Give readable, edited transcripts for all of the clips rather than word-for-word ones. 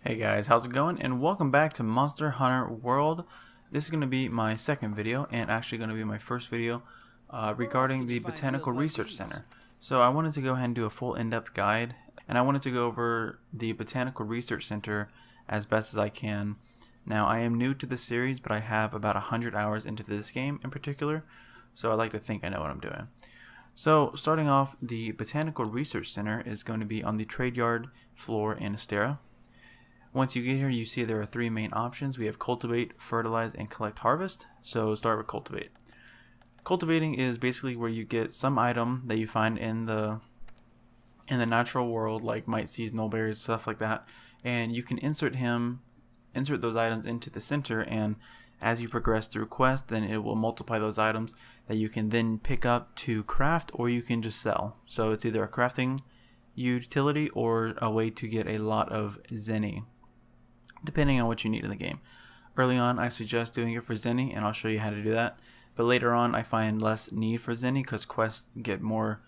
Hey guys, how's it going? And welcome back to Monster Hunter World. This is going to be my second video and actually going to be my first video Where else regarding could you the find Botanical deals like Research these? Center. So I wanted to go ahead and do a full in-depth guide, and I wanted to go over the Botanical Research Center as best as I can. Now I am new to the series, but I have about 100 hours into this game in particular, so I like to think I know what I'm doing. So starting off, the Botanical Research Center is going to be on the trade yard floor in Astera. Once you get here, you see there are three main options. We have Cultivate, Fertilize, and Collect Harvest. So start with Cultivate. Cultivating is basically where you get some item that you find in the natural world, like might seeds, nullberries, stuff like that, and you can insert those items into the center, and as you progress through quest, then it will multiply those items that you can then pick up to craft, or you can just sell. So it's either a crafting utility or a way to get a lot of zenny, depending on what you need in the game. Early on, I suggest doing it for zenny, and I'll show you how to do that. But later on, I find less need for zenny because quests get more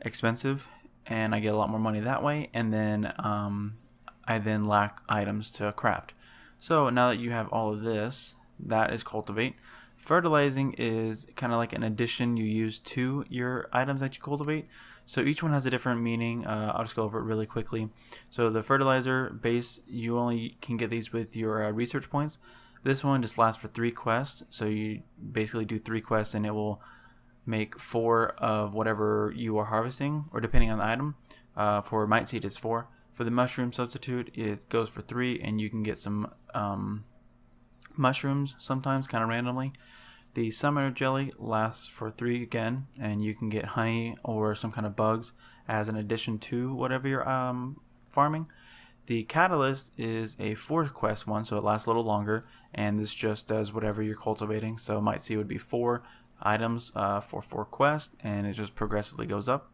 expensive, and I get a lot more money that way. And then I then lack items to craft. So now that you have all of this, that is Cultivate. Fertilizing is kind of like an addition you use to your items that you cultivate. So each one has a different meaning. I'll just go over it really quickly. So the fertilizer base, you only can get these with your research points. This one just lasts for 3 quests. So you basically do 3 quests and it will make 4 of whatever you are harvesting, or depending on the item. For Might Seed it's 4. For the mushroom substitute, it goes for 3, and you can get some mushrooms sometimes, kind of randomly. The summoner jelly lasts for 3 again, and you can get honey or some kind of bugs as an addition to whatever you're farming. The catalyst is a 4 quest one, so it lasts a little longer, and this just does whatever you're cultivating. So might see would be 4 items for 4 quests, and it just progressively goes up.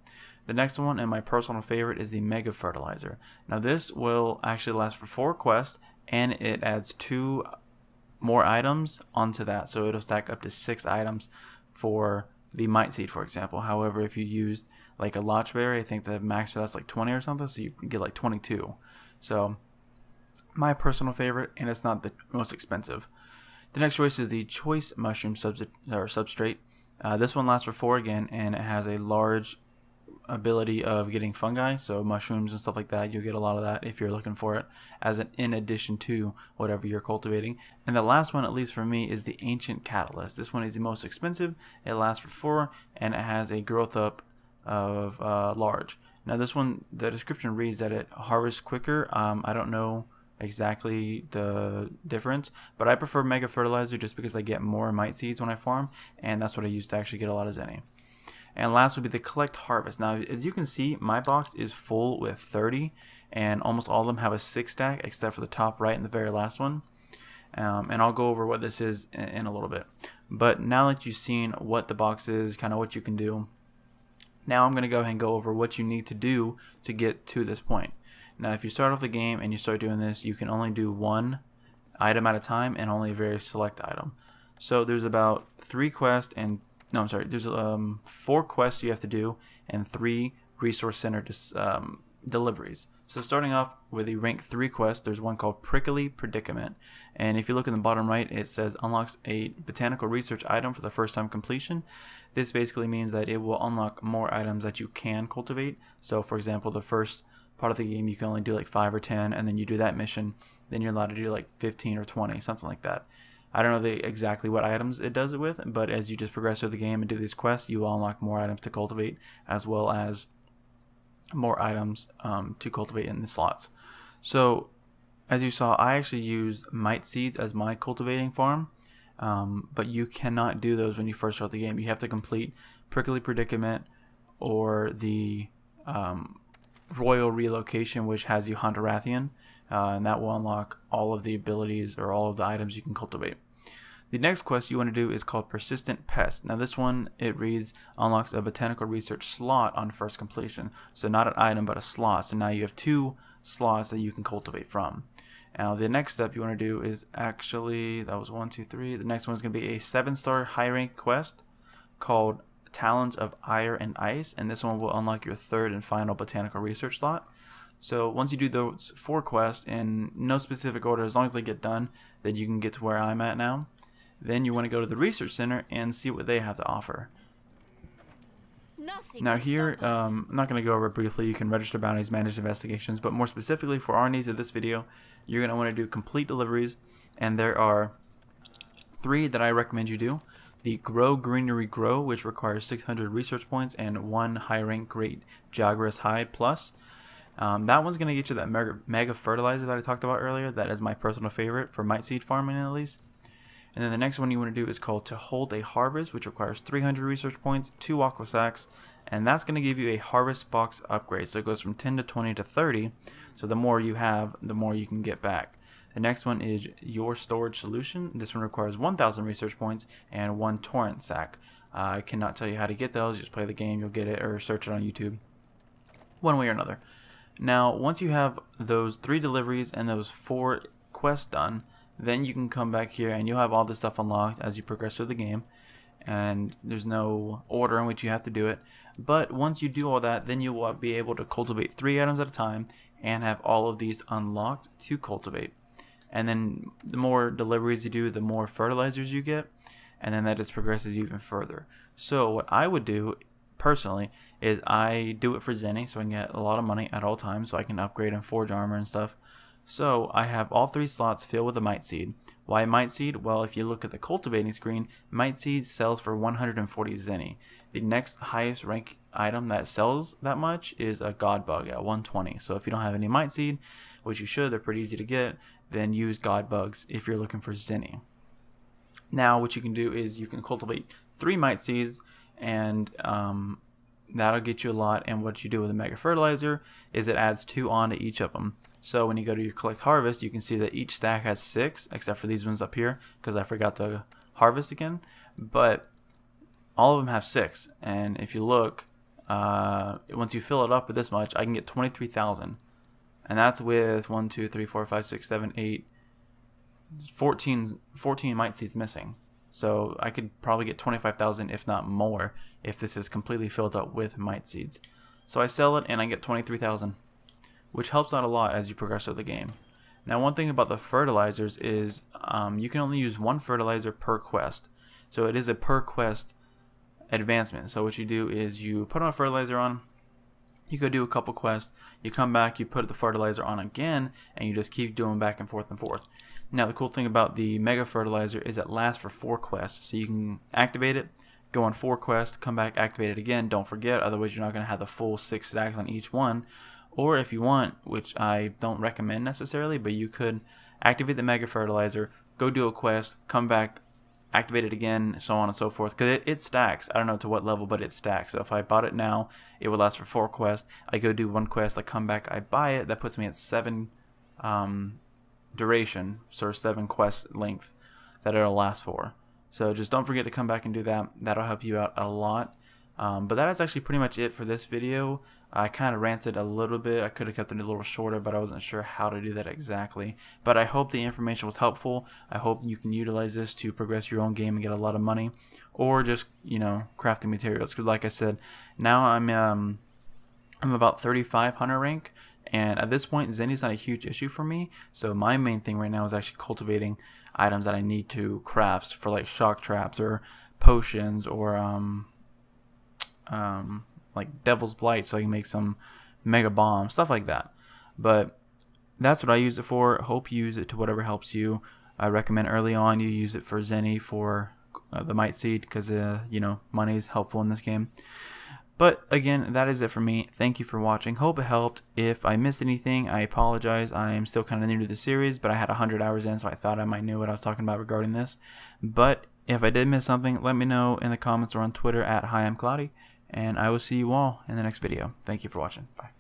The next one, and my personal favorite, is the Mega Fertilizer. Now this will actually last for 4 quests, and it adds 2 more items onto that, so it'll stack up to 6 items for the Might Seed, for example. However, if you used like a Lochberry, I think the max for that's like 20 or something, so you can get like 22. So my personal favorite, and it's not the most expensive. The next choice is the Choice Mushroom Substrate. This one lasts for 4 again, and it has a large ability of getting fungi, so mushrooms and stuff like that. You'll get a lot of that if you're looking for it as an in addition to whatever you're cultivating. And the last one, at least for me, is the Ancient Catalyst. This one is the most expensive. It lasts for 4, and it has a growth up of large. Now this one, the description reads that it harvests quicker. I don't know exactly the difference, but I prefer Mega Fertilizer just because I get more Might Seeds when I farm, and that's what I use to actually get a lot of zenny. And last would be the Collect Harvest. Now, as you can see, my box is full with 30, and almost all of them have a 6 stack, except for the top right and the very last one. And I'll go over what this is in a little bit. But now that you've seen what the box is, kind of what you can do, now I'm going to go ahead and go over what you need to do to get to this point. Now, if you start off the game and you start doing this, you can only do 1 item at a time and only a very select item. So there's about 3 quests and no, I'm sorry. There's 4 quests you have to do and 3 resource center deliveries. So starting off with the rank 3 quest, there's one called Prickly Predicament, and if you look in the bottom right, it says unlocks a botanical research item for the first time completion. This basically means that it will unlock more items that you can cultivate. So for example, the first part of the game you can only do like 5 or 10, and then you do that mission, then you're allowed to do like 15 or 20, something like that. I don't know exactly what items it does it with, but as you just progress through the game and do these quests, you will unlock more items to cultivate, as well as more items to cultivate in the slots. So, as you saw, I actually use Might Seeds as my cultivating farm, but you cannot do those when you first start the game. You have to complete Prickly Predicament or the Royal Relocation, which has you hunt Arathian. And that will unlock all of the abilities or all of the items you can cultivate. The next quest you want to do is called Persistent Pest. Now this one, it reads, unlocks a botanical research slot on first completion. So not an item, but a slot. So now you have 2 slots that you can cultivate from. Now the next step you want to do is actually, that was 1, 2, 3. The next one is going to be a 7-star high rank quest called Talons of Ire and Ice. And this one will unlock your 3rd and final botanical research slot. So once you do those 4 quests in no specific order, as long as they get done, then you can get to where I'm at now. Then you want to go to the research center and see what they have to offer. Now here, I'm not going to go over it briefly. You can register bounties, manage investigations, but more specifically for our needs of this video, you're going to want to do complete deliveries, and there are 3 that I recommend you do. The Grow Greenery Grow, which requires 600 research points and 1 high rank Great Jaguar's Hide plus. That one's going to get you that mega fertilizer that I talked about earlier. That is my personal favorite for mite seed farming at least. And then the next one you want to do is called To Hold a Harvest, which requires 300 research points, 2 aqua sacks, and that's going to give you a harvest box upgrade. So it goes from 10 to 20 to 30. So the more you have, the more you can get back. The next one is Your Storage Solution. This one requires 1,000 research points and 1 torrent sack. I cannot tell you how to get those. Just play the game, you'll get it, or search it on YouTube. One way or another. Now, once you have those 3 deliveries and those 4 quests done, then you can come back here and you'll have all this stuff unlocked as you progress through the game. And there's no order in which you have to do it. But once you do all that, then you will be able to cultivate 3 items at a time and have all of these unlocked to cultivate. And then the more deliveries you do, the more fertilizers you get, and then that just progresses even further. So what I would do personally is I do it for Zenny, so I can get a lot of money at all times, so I can upgrade and forge armor and stuff. So I have all 3 slots filled with a mite seed. Why mite seed? Well, if you look at the cultivating screen, mite seed sells for 140 Zenny. The next highest rank item that sells that much is a god bug at 120. So if you don't have any mite seed, which you should, they're pretty easy to get, then use god bugs if you're looking for Zenny. Now what you can do is you can cultivate 3 mite seeds, and that'll get you a lot. And what you do with a mega fertilizer is it adds 2 onto each of them. So when you go to your collect harvest, you can see that each stack has 6, except for these ones up here because I forgot to harvest again. But all of them have 6, and if you look, once you fill it up with this much, I can get 23,000, and that's with 1, 2, 3, 4, 5, 6, 7, 8, 14 mite seeds missing. So I could probably get 25,000 if not more if this is completely filled up with mite seeds. So I sell it and I get 23,000, which helps out a lot as you progress through the game. Now one thing about the fertilizers is you can only use 1 fertilizer per quest. So it is a per quest advancement. So what you do is you put on a fertilizer on, you go do a couple quests, you come back, you put the fertilizer on again, and you just keep doing back and forth and forth. Now the cool thing about the mega fertilizer is it lasts for 4 quests. So you can activate it, go on 4 quests, come back, activate it again. Don't forget, otherwise you're not going to have the full 6 stacks on each one. Or if you want, which I don't recommend necessarily, but you could activate the mega fertilizer, go do a quest, come back, activate it again, so on and so forth, because it stacks. I don't know to what level, but it stacks. So if I bought it now, it would last for 4 quests. I go do 1 quest, I come back, I buy it. That puts me at 7 duration, so 7 quest length that it'll last for. So just don't forget to come back and do that. That'll help you out a lot. But that is actually pretty much it for this video. I kind of ranted a little bit. I could have kept it a little shorter, but I wasn't sure how to do that exactly. But I hope the information was helpful. I hope you can utilize this to progress your own game and get a lot of money, or just, you know, crafting materials. Because like I said, now I'm about 35 hunter rank, and at this point Zenny's not a huge issue for me. So my main thing right now is actually cultivating items that I need to craft for, like shock traps or potions, or like Devil's Blight, so I can make some mega bombs, stuff like that. But that's what I use it for. Hope you use it to whatever helps you. I recommend early on you use it for Zenny for the mite seed, because you know, money is helpful in this game. But again, that is it for me. Thank you for watching. Hope it helped. If I missed anything, I apologize. I am still kind of new to the series, but I had 100 hours in, so I thought I might know what I was talking about regarding this. But if I did miss something, let me know in the comments or on Twitter at HiI'mCloudy. And I will see you all in the next video. Thank you for watching. Bye.